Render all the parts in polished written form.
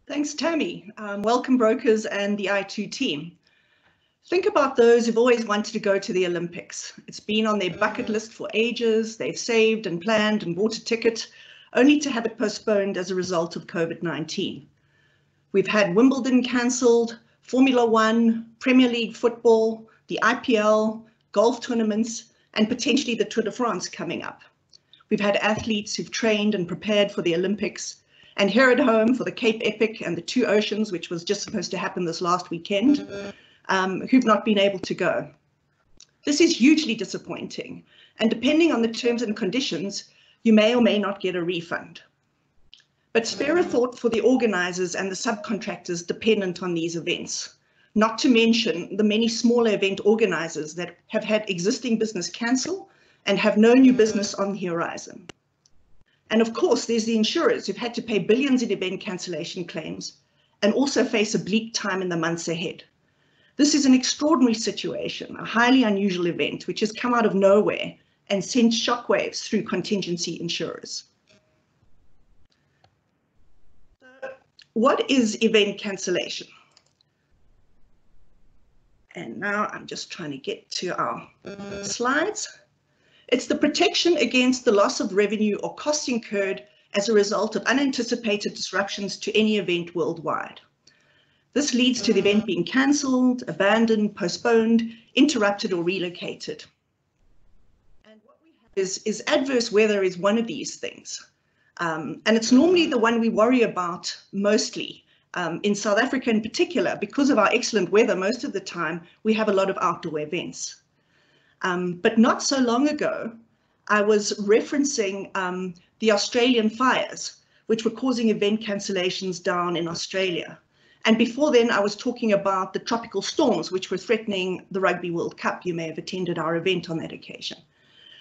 Thanks, Tammy. Welcome, brokers and the iTOO team. Think about those who've always wanted to go to the Olympics. It's been on their bucket list for ages. They've saved and planned and bought a ticket, only to have it postponed as a result of COVID-19. We've had Wimbledon cancelled, Formula One, Premier League football, the IPL, golf tournaments, and potentially the Tour de France coming up. We've had athletes who've trained and prepared for the Olympics, and here at home for the Cape Epic and the Two Oceans, which was just supposed to happen this last weekend, who've not been able to go. This is hugely disappointing, and depending on the terms and conditions, you may or may not get a refund. But spare a thought for the organisers and the subcontractors dependent on these events, not to mention the many smaller event organisers that have had existing business cancel and have no new business on the horizon. And of course, there's the insurers who've had to pay billions in event cancellation claims and also face a bleak time in the months ahead. This is an extraordinary situation, a highly unusual event, which has come out of nowhere and sent shockwaves through contingency insurers. What is event cancellation? And now I'm just trying to get to our slides. It's the protection against the loss of revenue or costs incurred as a result of unanticipated disruptions to any event worldwide. This leads to the event being cancelled, abandoned, postponed, interrupted, or relocated. And what we have is adverse weather is one of these things. And it's normally the one we worry about mostly. In South Africa in particular, because of our excellent weather, most of the time we have a lot of outdoor events. But not so long ago, I was referencing the Australian fires, which were causing event cancellations down in Australia. And before then, I was talking about the tropical storms, which were threatening the Rugby World Cup. You may have attended our event on that occasion.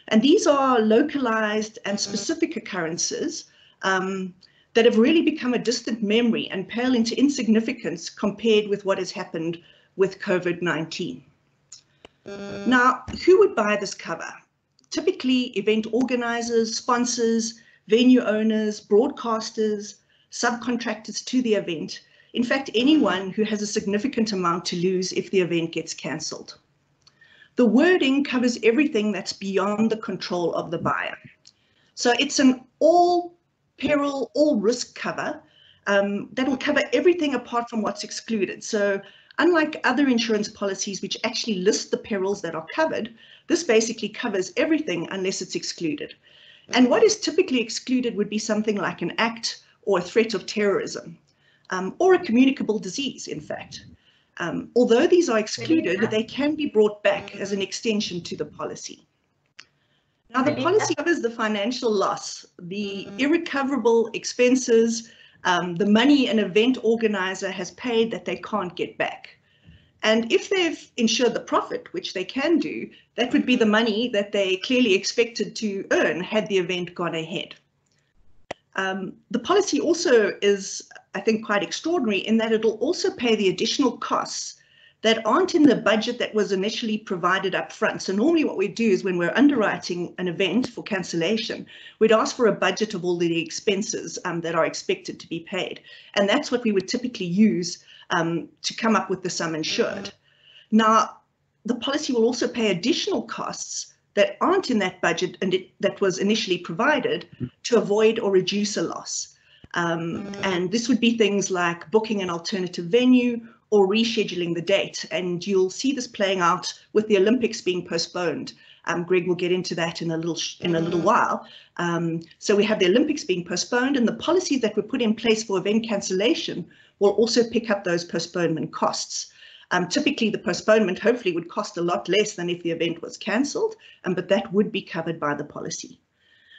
And these are localized and specific occurrences that have really become a distant memory and pale into insignificance compared with what has happened with COVID-19. Now, who would buy this cover? Typically, event organizers, sponsors, venue owners, broadcasters, subcontractors to the event. In fact, anyone who has a significant amount to lose if the event gets cancelled. The wording covers everything that's beyond the control of the buyer. So it's an all peril, all risk cover that will cover everything apart from what's excluded. So unlike other insurance policies which actually list the perils that are covered, this basically covers everything unless it's excluded. And what is typically excluded would be something like an act or a threat of terrorism, or a communicable disease, in fact. Although these are excluded, they can be brought back as an extension to the policy. Now, the policy covers the financial loss, the irrecoverable expenses, the money an event organizer has paid that they can't get back. And if they've insured the profit, which they can do, that would be the money that they clearly expected to earn had the event gone ahead. The policy also is, I think, quite extraordinary in that it'll also pay the additional costs that aren't in the budget that was initially provided up front. So normally what we do is when we're underwriting an event for cancellation, we'd ask for a budget of all the expenses that are expected to be paid. And that's what we would typically use to come up with the sum insured. Now, the policy will also pay additional costs that aren't in that budget and that was initially provided to avoid or reduce a loss. And this would be things like booking an alternative venue or rescheduling the date. And you'll see this playing out with the Olympics being postponed. Greg will get into that in a little while. So we have the Olympics being postponed, and the policies that were put in place for event cancellation will also pick up those postponement costs. Typically, the postponement hopefully would cost a lot less than if the event was cancelled, but that would be covered by the policy.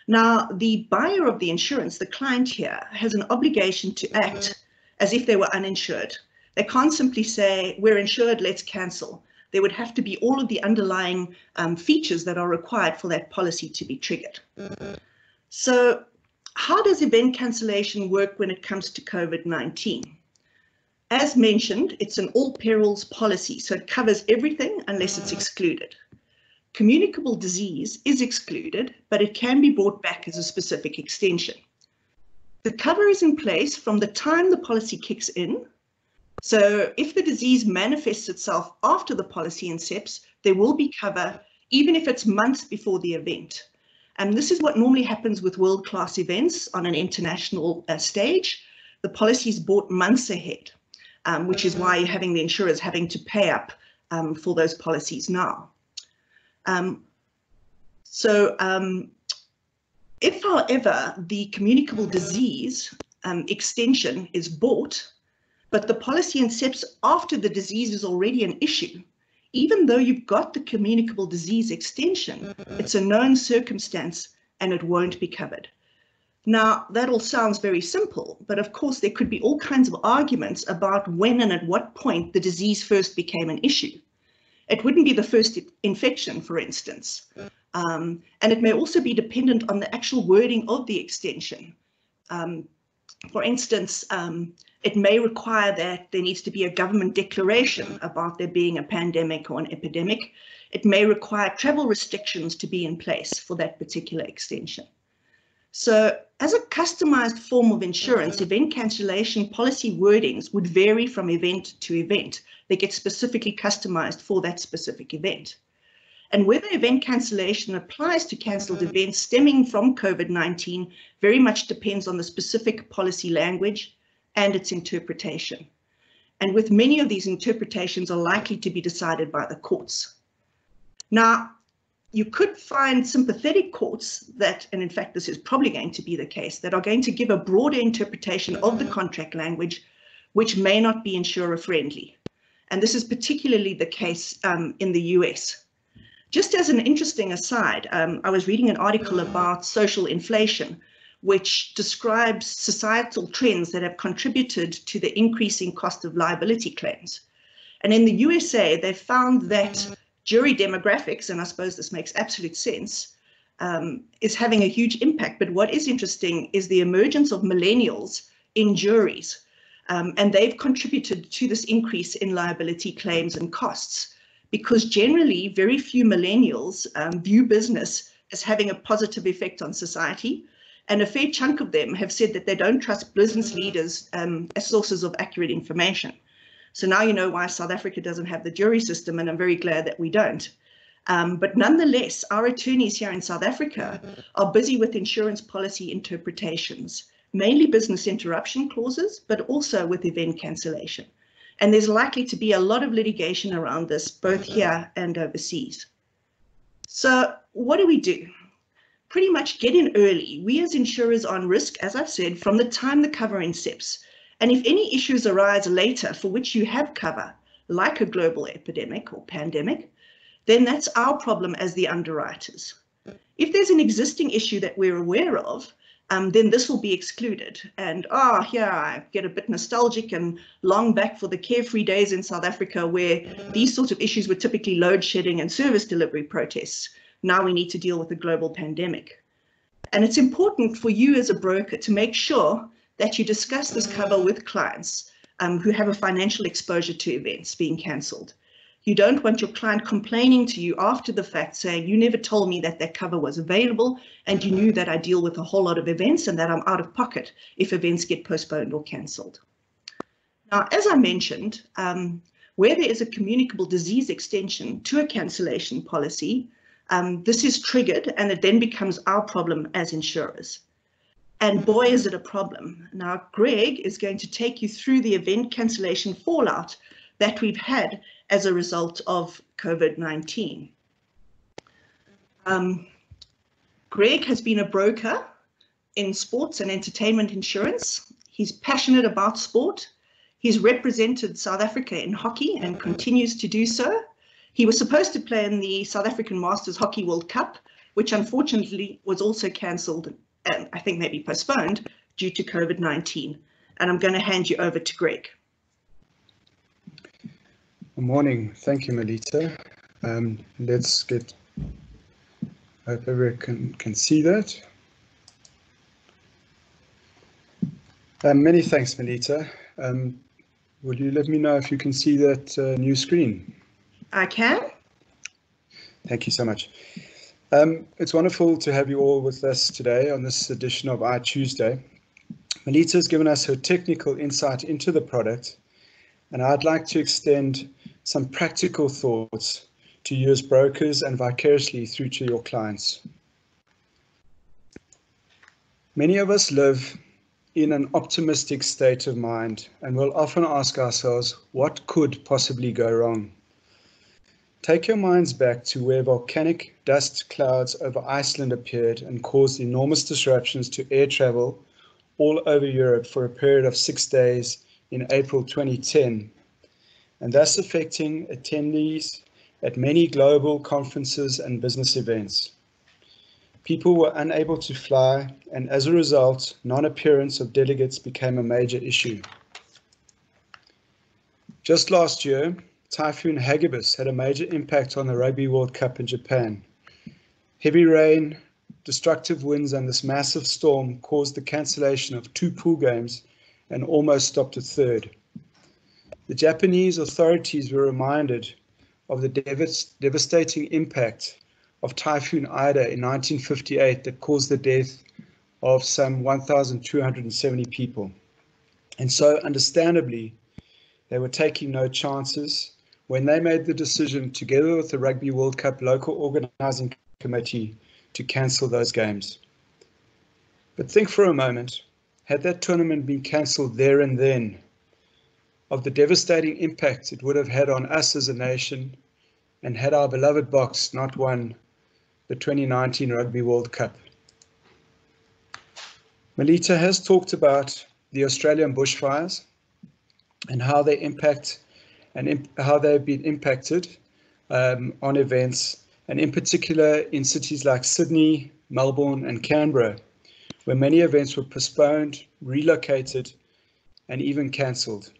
Now, the buyer of the insurance, the client here, has an obligation to act as if they were uninsured. They can't simply say, we're insured, let's cancel. There would have to be all of the underlying features that are required for that policy to be triggered. So how does event cancellation work when it comes to COVID-19? As mentioned, it's an all perils policy, so it covers everything unless it's excluded. Communicable disease is excluded, but it can be brought back as a specific extension. The cover is in place from the time the policy kicks in. So if the disease manifests itself after the policy incepts, there will be cover even if it's months before the event. And this is what normally happens with world-class events on an international stage. The policy is bought months ahead, which is why you're having the insurers having to pay up for those policies now. If, however, the communicable disease extension is bought, but the policy incepts after the disease is already an issue, even though you've got the communicable disease extension, it's a known circumstance and it won't be covered. Now, that all sounds very simple, but of course there could be all kinds of arguments about when and at what point the disease first became an issue. It wouldn't be the first infection, for instance, and it may also be dependent on the actual wording of the extension. For instance, it may require that there needs to be a government declaration about there being a pandemic or an epidemic. It may require travel restrictions to be in place for that particular extension. So as a customized form of insurance, event cancellation policy wordings would vary from event to event. They get specifically customized for that specific event. And whether event cancellation applies to cancelled events stemming from COVID-19 very much depends on the specific policy language and its interpretation. And with many of these interpretations are likely to be decided by the courts. Now, you could find sympathetic courts that, and in fact this is probably going to be the case, that are going to give a broader interpretation of the contract language, which may not be insurer friendly. And this is particularly the case in the US. Just as an interesting aside, I was reading an article about social inflation, which describes societal trends that have contributed to the increasing cost of liability claims. And in the USA, they found that jury demographics, and I suppose this makes absolute sense, is having a huge impact. But what is interesting is the emergence of millennials in juries, and they've contributed to this increase in liability claims and costs, because generally very few millennials view business as having a positive effect on society. And a fair chunk of them have said that they don't trust business leaders as sources of accurate information. So now you know why South Africa doesn't have the jury system, and I'm very glad that we don't. But nonetheless, our attorneys here in South Africa are busy with insurance policy interpretations, mainly business interruption clauses, but also with event cancellation. And there's likely to be a lot of litigation around this, both here and overseas. So what do? Pretty much get in early. We as insurers are on risk, as I've said, from the time the cover incepts. And if any issues arise later for which you have cover, like a global epidemic or pandemic, then that's our problem as the underwriters. If there's an existing issue that we're aware of, then this will be excluded. And here I get a bit nostalgic and long back for the carefree days in South Africa where these sorts of issues were typically load shedding and service delivery protests. Now we need to deal with a global pandemic. And it's important for you as a broker to make sure that you discuss this cover with clients who have a financial exposure to events being cancelled. You don't want your client complaining to you after the fact saying, you never told me that that cover was available and you knew that I deal with a whole lot of events and that I'm out of pocket if events get postponed or cancelled. Now, as I mentioned, where there is a communicable disease extension to a cancellation policy, this is triggered and it then becomes our problem as insurers. And boy, is it a problem. Now, Greg is going to take you through the event cancellation fallout that we've had as a result of COVID-19. Greg has been a broker in sports and entertainment insurance. He's passionate about sport. He's represented South Africa in hockey and continues to do so. He was supposed to play in the South African Masters Hockey World Cup, which unfortunately was also cancelled and I think maybe postponed due to COVID-19. And I'm going to hand you over to Greg. Good morning. Thank you, Melita. Let's get, hope everyone can see that. Many thanks, Melita. Will you let me know if you can see that new screen? I can. Thank you so much. It's wonderful to have you all with us today on this edition of iToO. Melita has given us her technical insight into the product, and I'd like to extend some practical thoughts to you as brokers and vicariously through to your clients. Many of us live in an optimistic state of mind and will often ask ourselves, what could possibly go wrong? Take your minds back to where volcanic dust clouds over Iceland appeared and caused enormous disruptions to air travel all over Europe for a period of 6 days in April 2010, and thus affecting attendees at many global conferences and business events. People were unable to fly, and as a result, non-appearance of delegates became a major issue. Just last year, Typhoon Hagibis had a major impact on the Rugby World Cup in Japan. Heavy rain, destructive winds, and this massive storm caused the cancellation of 2 pool games and almost stopped a third. The Japanese authorities were reminded of the devastating impact of Typhoon Ida in 1958 that caused the death of some 1,270 people. And so, understandably, they were taking no chances when they made the decision, together with the Rugby World Cup local organising committee, to cancel those games. But think for a moment, had that tournament been cancelled there and then, of the devastating impact it would have had on us as a nation, and had our beloved Boks not won the 2019 Rugby World Cup. Melita has talked about the Australian bushfires and how they impact and how they've been impacted on events, and in particular in cities like Sydney, Melbourne, and Canberra, where many events were postponed, relocated, and even cancelled.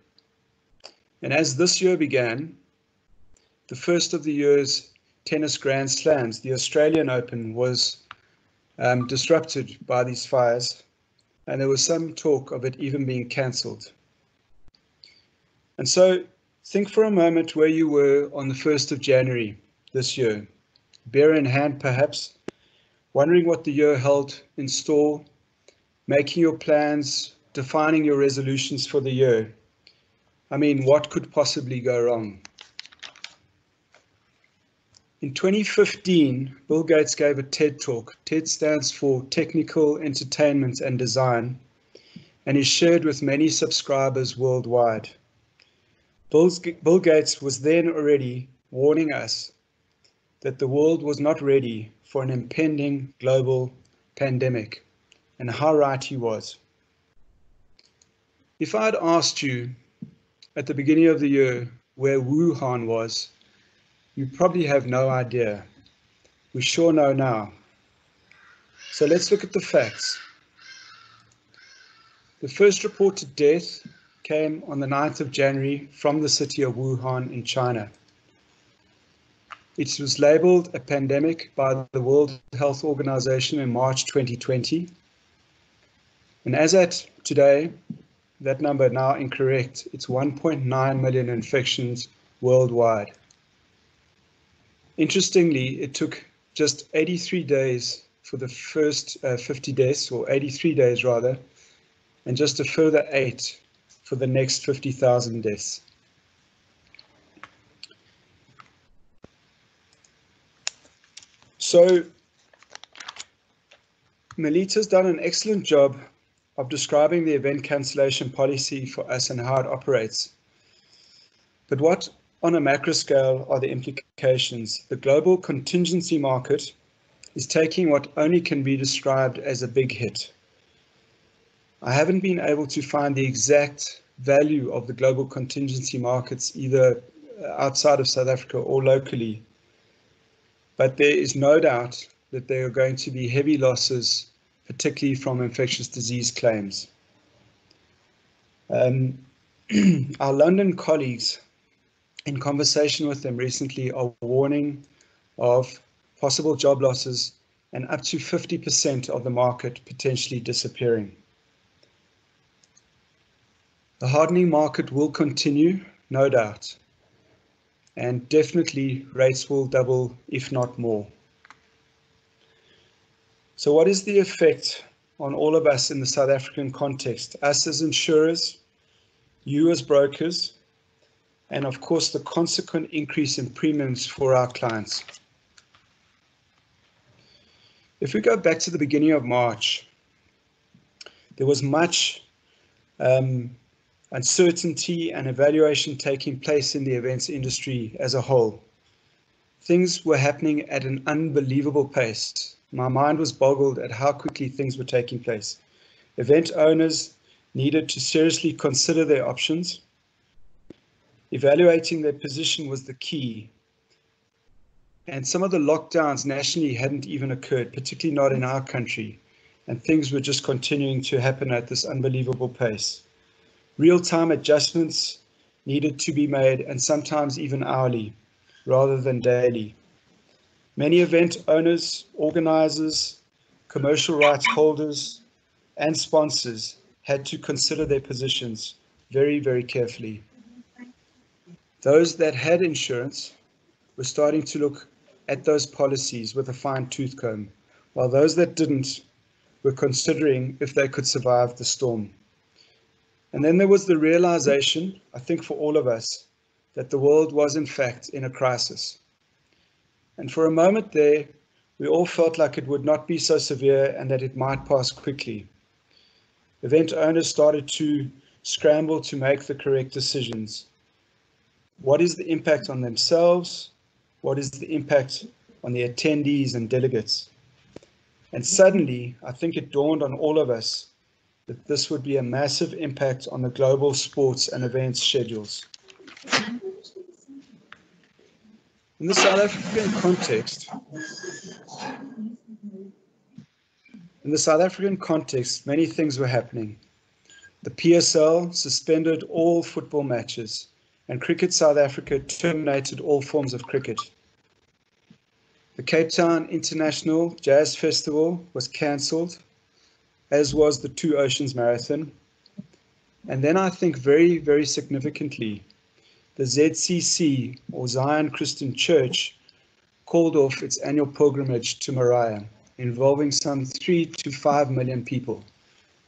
And as this year began, the first of the year's tennis Grand Slams, the Australian Open, was disrupted by these fires, and there was some talk of it even being cancelled. And so think for a moment where you were on the 1st of January this year, beer in hand perhaps, wondering what the year held in store, making your plans, defining your resolutions for the year. I mean, what could possibly go wrong? In 2015, Bill Gates gave a TED Talk. TED stands for Technical, Entertainment and Design, and is shared with many subscribers worldwide. Bill Gates was then already warning us that the world was not ready for an impending global pandemic, and how right he was. If I'd asked you at the beginning of the year where Wuhan was, you probably have no idea. We sure know now. So let's look at the facts. The first reported death came on the 9th of January from the city of Wuhan in China. It was labeled a pandemic by the World Health Organization in March 2020. And as at today, that number now incorrect. It's 1.9 million infections worldwide. Interestingly, it took just 83 days for the first 50 deaths, or 83 days rather, and just a further 8 for the next 50,000 deaths. So Melita's done an excellent job of describing the event cancellation policy for us and how it operates. But what on a macro scale are the implications? The global contingency market is taking what only can be described as a big hit. I haven't been able to find the exact value of the global contingency markets either outside of South Africa or locally, but there is no doubt that there are going to be heavy losses, particularly from infectious disease claims. Our London colleagues, in conversation with them recently, are warning of possible job losses and up to 50% of the market potentially disappearing. The hardening market will continue, no doubt, and definitely rates will double, if not more. So what is the effect on all of us in the South African context, us as insurers, you as brokers, and of course the consequent increase in premiums for our clients. If we go back to the beginning of March, there was much uncertainty and evaluation taking place in the events industry as a whole. Things were happening at an unbelievable pace. My mind was boggled at how quickly things were taking place. Event owners needed to seriously consider their options. Evaluating their position was the key. And some of the lockdowns nationally hadn't even occurred, particularly not in our country. And things were just continuing to happen at this unbelievable pace. Real-time adjustments needed to be made, and sometimes even hourly, rather than daily. Many event owners, organizers, commercial rights holders, and sponsors had to consider their positions very, very carefully. Those that had insurance were starting to look at those policies with a fine-tooth comb, while those that didn't were considering if they could survive the storm. And then there was the realization, I think for all of us, that the world was in fact in a crisis. And for a moment there, we all felt like it would not be so severe and that it might pass quickly. Event owners started to scramble to make the correct decisions. What is the impact on themselves? What is the impact on the attendees and delegates? And suddenly, I think it dawned on all of us that this would be a massive impact on the global sports and events schedules. In the South African context, many things were happening. The PSL suspended all football matches, and Cricket South Africa terminated all forms of cricket. The Cape Town International Jazz Festival was cancelled, as was the Two Oceans Marathon. And then I think very, very significantly, the ZCC, or Zion Christian Church, called off its annual pilgrimage to Moriah, involving some 3 to 5 million people,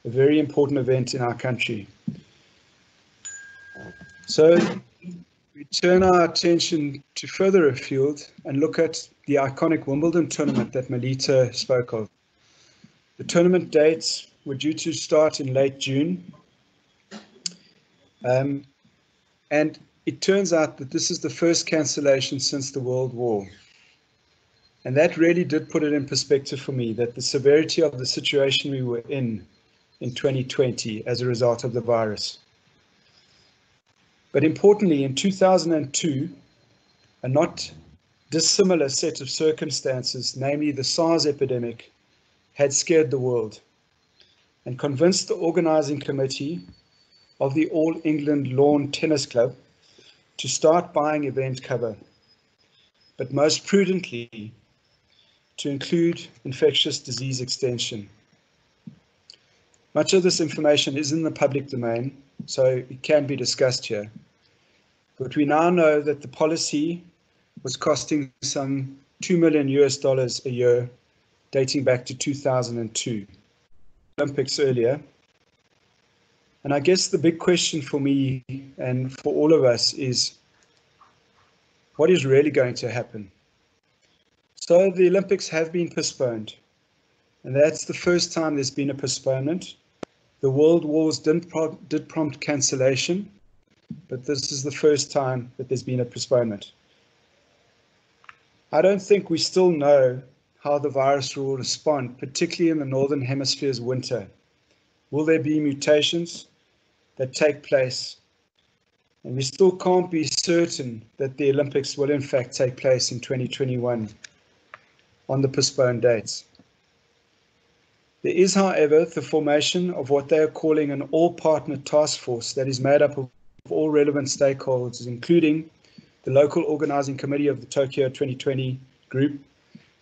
a very important event in our country. So we turn our attention to further afield and look at the iconic Wimbledon tournament that Melita spoke of. The tournament dates were due to start in late June. And it turns out that this is the first cancellation since the World War. And that really did put it in perspective for me, that the severity of the situation we were in 2020 as a result of the virus. But importantly, in 2002, a not dissimilar set of circumstances, namely the SARS epidemic, had scared the world and convinced the organizing committee of the All England Lawn Tennis Club to start buying event cover, but most prudently to include infectious disease extension. Much of this information is in the public domain, so it can be discussed here. But we now know that the policy was costing some $2 million a year, dating back to 2002, Olympics earlier. And I guess the big question for me and for all of us is, what is really going to happen? So the Olympics have been postponed, and that's the first time there's been a postponement. The world wars did prompt cancellation, but this is the first time that there's been a postponement. I don't think we still know how the virus will respond, particularly in the Northern Hemisphere's winter. Will there be mutations that take place? And we still can't be certain that the Olympics will in fact take place in 2021 on the postponed dates. There is, however, the formation of what they are calling an all-partner task force that is made up of all relevant stakeholders, including the local organizing committee of the Tokyo 2020 group,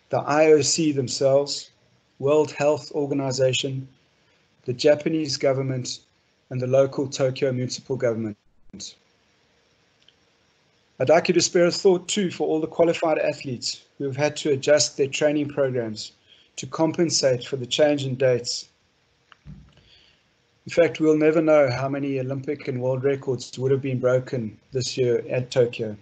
the IOC themselves, World Health Organization, the Japanese government, and the local Tokyo municipal government. I'd like you to spare a thought too for all the qualified athletes who have had to adjust their training programs to compensate for the change in dates In fact, we'll never know how many Olympic and world records would have been broken this year at Tokyo.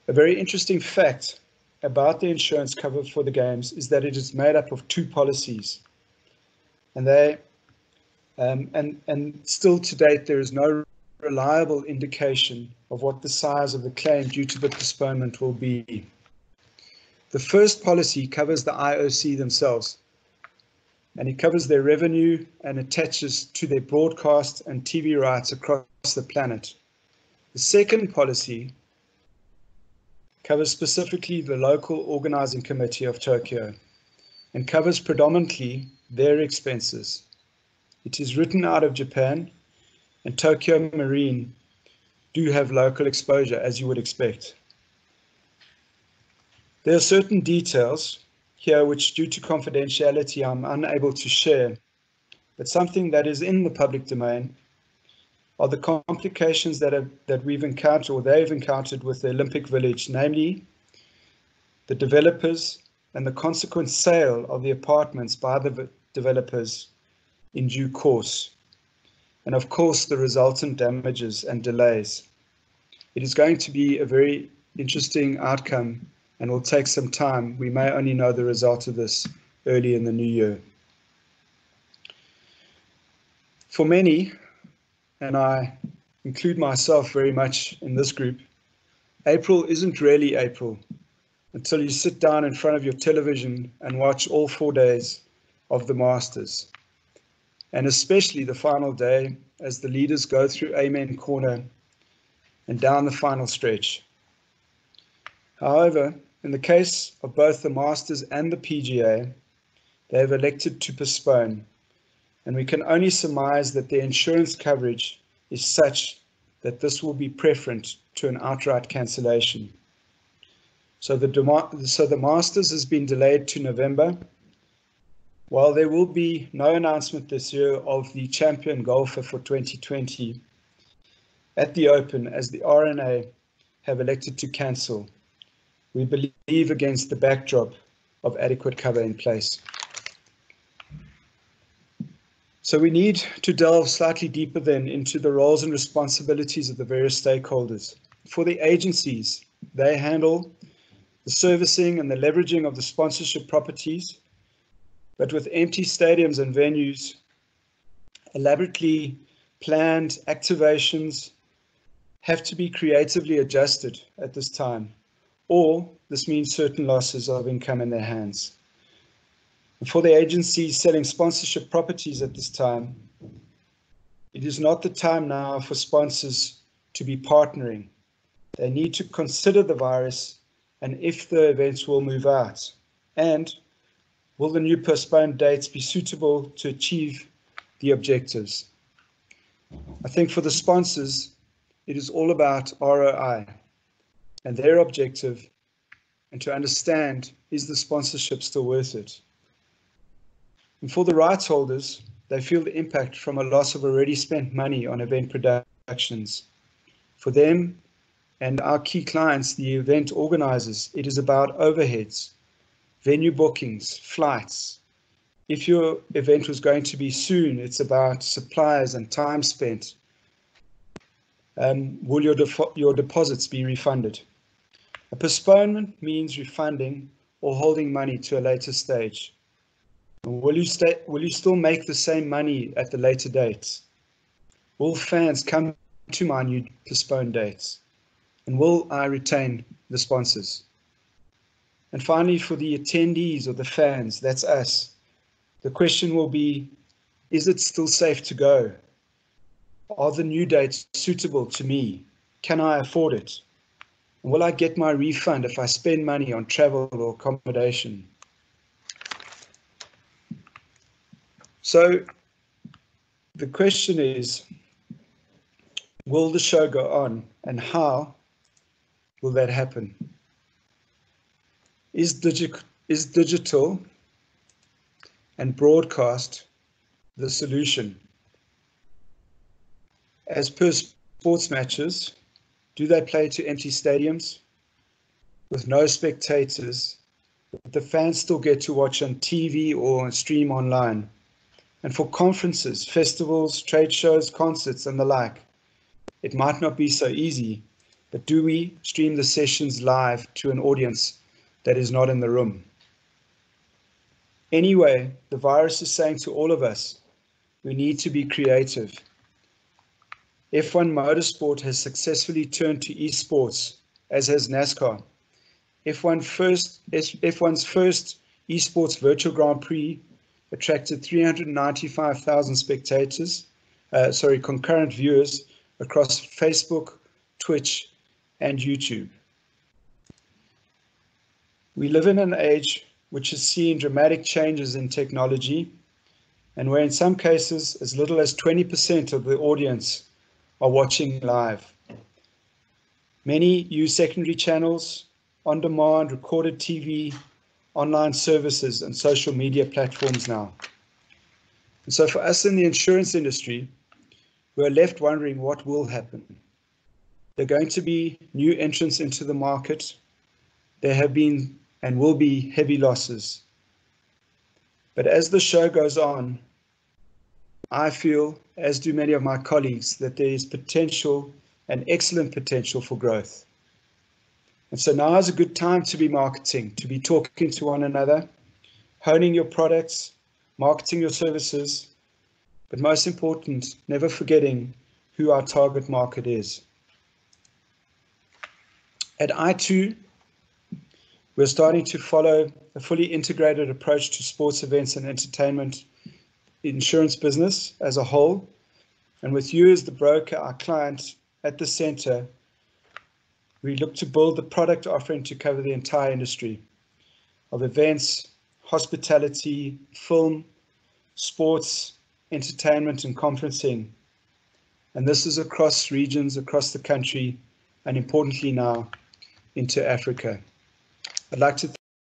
A very interesting fact about the insurance cover for the Games is that it is made up of 2 policies. And and still to date, there is no reliable indication of what the size of the claim due to the postponement will be. The first policy covers the IOC themselves, and it covers their revenue and attaches to their broadcast and TV rights across the planet. The second policy covers specifically the local organizing committee of Tokyo and covers predominantly their expenses. It is written out of Japan, and Tokyo Marine do have local exposure, as you would expect. There are certain details here which, due to confidentiality, I'm unable to share, but something that is in the public domain are the complications that we've encountered, or they've encountered, with the Olympic Village, namely the developers and the consequent sale of the apartments by the developers in due course, and of course the resultant damages and delays. It is going to be a very interesting outcome and will take some time. We may only know the result of this early in the new year. For many, and I include myself very much in this group, April isn't really April until you sit down in front of your television and watch all 4 days of the Masters, and especially the final day as the leaders go through Amen Corner and down the final stretch. However, in the case of both the Masters and the PGA, they have elected to postpone, and we can only surmise that their insurance coverage is such that this will be preferent to an outright cancellation. So the Masters has been delayed to November, while there will be no announcement this year of the champion golfer for 2020 at the Open, as the RNA have elected to cancel. We believe against the backdrop of adequate cover in place. So we need to delve slightly deeper then into the roles and responsibilities of the various stakeholders. For the agencies, they handle the servicing and the leveraging of the sponsorship properties, but with empty stadiums and venues, elaborately planned activations have to be creatively adjusted at this time, or this means certain losses of income in their hands. And for the agencies selling sponsorship properties at this time, it is not the time now for sponsors to be partnering. They need to consider the virus and if the events will move out, and will the new postponed dates be suitable to achieve the objectives. I think for the sponsors, it is all about ROI and their objective, and to understand, is the sponsorship still worth it? And for the rights holders, they feel the impact from a loss of already spent money on event productions. For them and our key clients, the event organizers, it is about overheads, venue bookings, flights. If your event was going to be soon, it's about suppliers and time spent. Will your deposits be refunded? A postponement means refunding or holding money to a later stage. Will you still make the same money at the later dates? Will fans come to my new postponed dates? And will I retain the sponsors? And finally, for the attendees or the fans, that's us, the question will be, is it still safe to go? Are the new dates suitable to me? Can I afford it? And will I get my refund if I spend money on travel or accommodation? So the question is, will the show go on, and how will that happen? Is digital and broadcast the solution? As per sports matches, do they play to empty stadiums with no spectators, but the fans still get to watch on TV or stream online? And for conferences, festivals, trade shows, concerts, and the like, it might not be so easy, but do we stream the sessions live to an audience that is not in the room? Anyway, the virus is saying to all of us, we need to be creative. F1 Motorsport has successfully turned to esports, as has NASCAR. F1's first esports virtual Grand Prix attracted 395,000 concurrent viewers across Facebook, Twitch, and YouTube. We live in an age which has seen dramatic changes in technology, and where in some cases as little as 20% of the audience are watching live. Many use secondary channels, on-demand, recorded TV, online services, and social media platforms now. And so for us in the insurance industry, we're left wondering what will happen. There are going to be new entrants into the market. There have been and will be heavy losses. But as the show goes on, I feel, as do many of my colleagues, that there is potential and excellent potential for growth. And so now is a good time to be marketing, to be talking to one another, honing your products, marketing your services, but most important, never forgetting who our target market is. At iTOO, we're starting to follow a fully integrated approach to sports events and entertainment insurance business as a whole. And with you as the broker, our client at the center, we look to build the product offering to cover the entire industry of events, hospitality, film, sports, entertainment, and conferencing. And this is across regions, across the country, and importantly now, into Africa. I'd like to